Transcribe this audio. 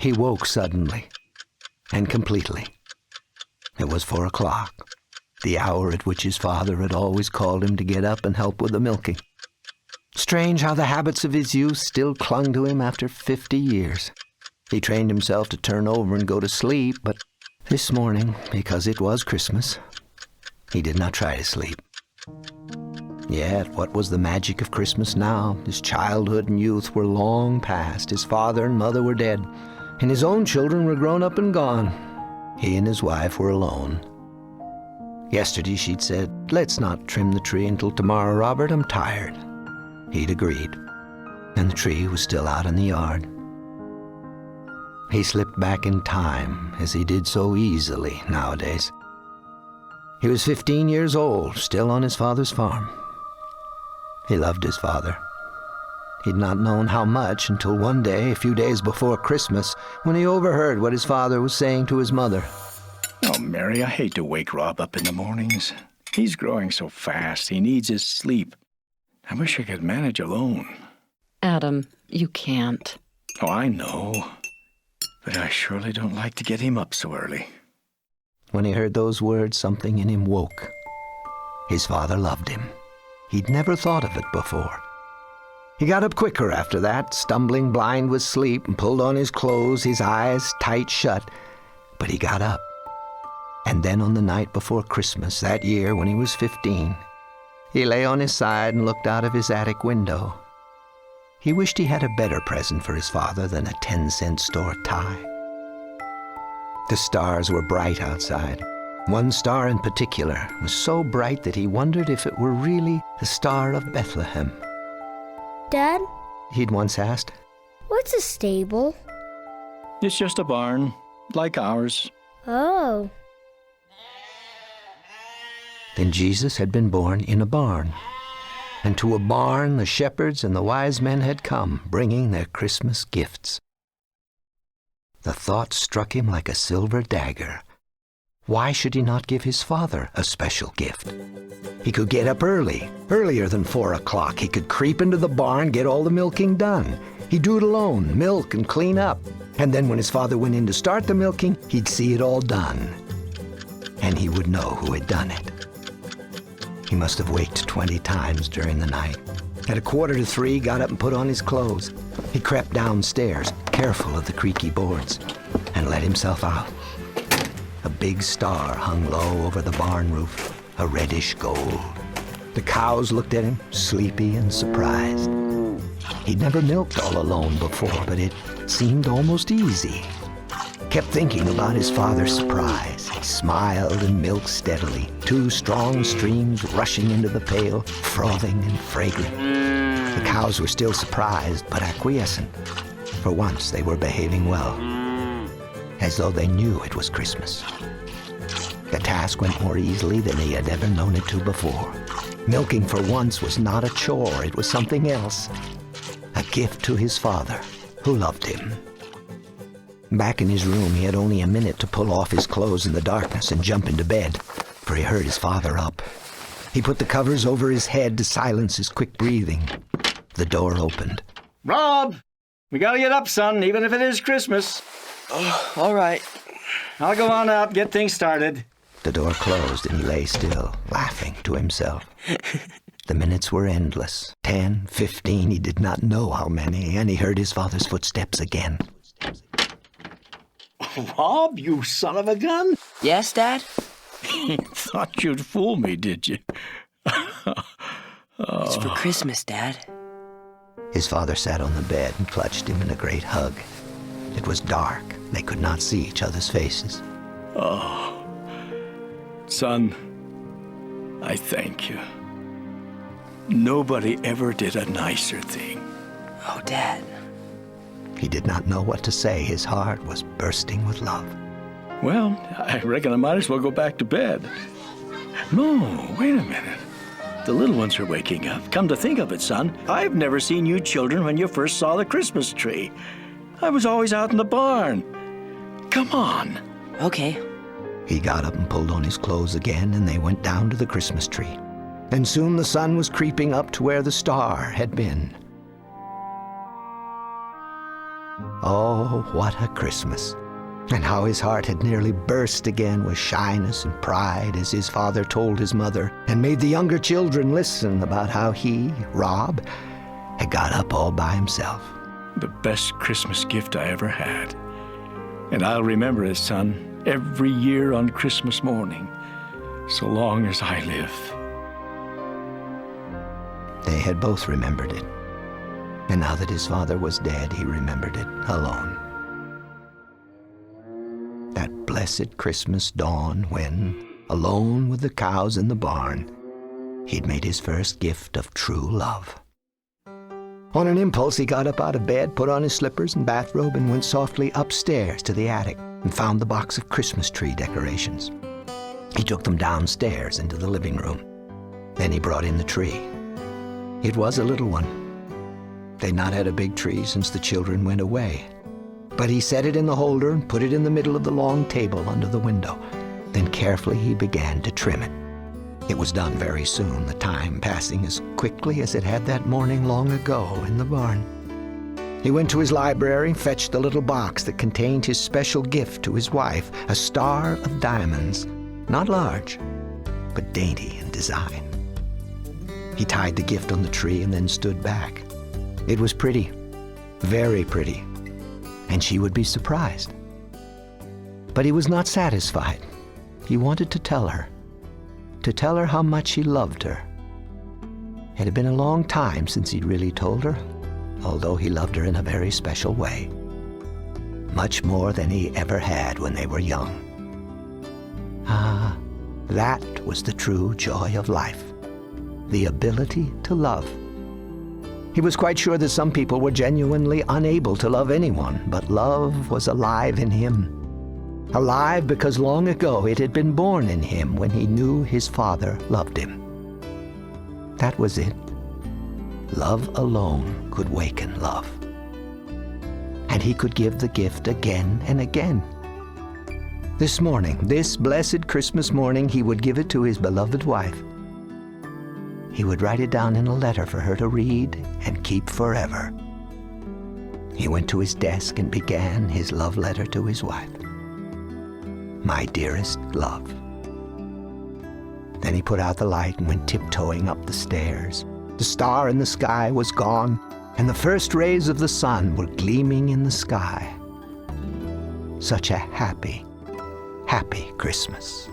He woke suddenly and completely. It was 4 o'clock, the hour at which his father had always called him to get up and help with the milking. Strange how the habits of his youth still clung to him after 50 years. He trained himself to turn over and go to sleep, but this morning, because it was Christmas, he did not try to sleep. Yet, what was the magic of Christmas now? His childhood and youth were long past. His father and mother were dead, and his own children were grown up and gone. He and his wife were alone. Yesterday she'd said, "Let's not trim the tree until tomorrow, Robert. I'm tired." He'd agreed, and the tree was still out in the yard. He slipped back in time, as he did so easily nowadays. He was 15 years old, still on his father's farm. He loved his father. He'd not known how much until one day, a few days before Christmas, when he overheard what his father was saying to his mother. "Oh, Mary, I hate to wake Rob up in the mornings. He's growing so fast. He needs his sleep. I wish I could manage alone." Adam, you can't. "Oh, I know. But I surely don't like to get him up so early." When he heard those words, something in him woke. His father loved him. He'd never thought of it before. He got up quicker after that, stumbling blind with sleep, and pulled on his clothes, his eyes tight shut. But he got up. And then on the night before Christmas, that year when he was 15, he lay on his side and looked out of his attic window. He wished he had a better present for his father than a 10-cent store tie. The stars were bright outside. One star in particular was so bright that he wondered if it were really the Star of Bethlehem. Dad, He'd once asked. what's a stable? It's just a barn, like ours. Oh, Then Jesus had been born in a barn. And to a barn the shepherds and the wise men had come, bringing their Christmas gifts. The thought struck him like a silver dagger. Why should he not give his father a special gift? He could get up early, earlier than 4 o'clock. He could creep into the barn, get all the milking done. He'd do it alone, milk and clean up. And then when his father went in to start the milking, he'd see it all done. And he would know who had done it. He must have waked 20 times during the night. At 2:45, got up and put on his clothes. He crept downstairs, careful of the creaky boards, and let himself out. A big star hung low over the barn roof, a reddish gold. The cows looked at him, sleepy and surprised. He'd never milked all alone before, but it seemed almost easy. Kept thinking about his father's surprise. He smiled and milked steadily, 2 strong streams rushing into the pail, frothing and fragrant. The cows were still surprised, but acquiescent. For once, they were behaving well, as though they knew it was Christmas. The task went more easily than he had ever known it to before. Milking for once was not a chore, it was something else. A gift to his father, who loved him. Back in his room, he had only a minute to pull off his clothes in the darkness and jump into bed, for he heard his father up. He put the covers over his head to silence his quick breathing. The door opened. "Rob, we gotta get up, son, even if it is Christmas." Oh, all right. "I'll go on out, get things started." The door closed and he lay still, laughing to himself. The minutes were endless. 10, 15, he did not know how many, and he heard his father's footsteps again. "Rob, you son of a gun!" Yes, Dad? Thought you'd fool me, did you? It's for Christmas, Dad. His father sat on the bed and clutched him in a great hug. It was dark. They could not see each other's faces. Son, I thank you. Nobody ever did a nicer thing. Oh, Dad. He did not know what to say. His heart was bursting with love. Well, I reckon I might as well go back to bed. No, wait a minute. The little ones are waking up. Come to think of it, son, I've never seen you children when you first saw the Christmas tree. I was always out in the barn. Come on. Okay. He got up and pulled on his clothes again, and they went down to the Christmas tree. And soon the sun was creeping up to where the star had been. Oh, what a Christmas! And how his heart had nearly burst again with shyness and pride as his father told his mother and made the younger children listen about how he, Rob, had got up all by himself. The best Christmas gift I ever had. And I'll remember it, son, every year on Christmas morning, so long as I live. They had both remembered it. And now that his father was dead, he remembered it alone. That blessed Christmas dawn when, alone with the cows in the barn, he'd made his first gift of true love. On an impulse, he got up out of bed, put on his slippers and bathrobe, and went softly upstairs to the attic and found the box of Christmas tree decorations. He took them downstairs into the living room. Then he brought in the tree. It was a little one. They'd not had a big tree since the children went away. But he set it in the holder and put it in the middle of the long table under the window. Then carefully he began to trim it. It was done very soon, the time passing as quickly as it had that morning long ago in the barn. He went to his library and fetched the little box that contained his special gift to his wife, a star of diamonds, not large, but dainty in design. He tied the gift on the tree and then stood back. It was pretty, very pretty, and she would be surprised. But he was not satisfied. He wanted to tell her how much he loved her. It had been a long time since he'd really told her, although he loved her in a very special way. Much more than he ever had when they were young. Ah, that was the true joy of life, the ability to love. He was quite sure that some people were genuinely unable to love anyone, but love was alive in him. Alive because long ago it had been born in him when he knew his father loved him. That was it. Love alone could waken love. And he could give the gift again and again. This morning, this blessed Christmas morning, he would give it to his beloved wife. He would write it down in a letter for her to read and keep forever. He went to his desk and began his love letter to his wife. My dearest love. Then he put out the light and went tiptoeing up the stairs. The star in the sky was gone, and the first rays of the sun were gleaming in the sky. Such a happy, happy Christmas.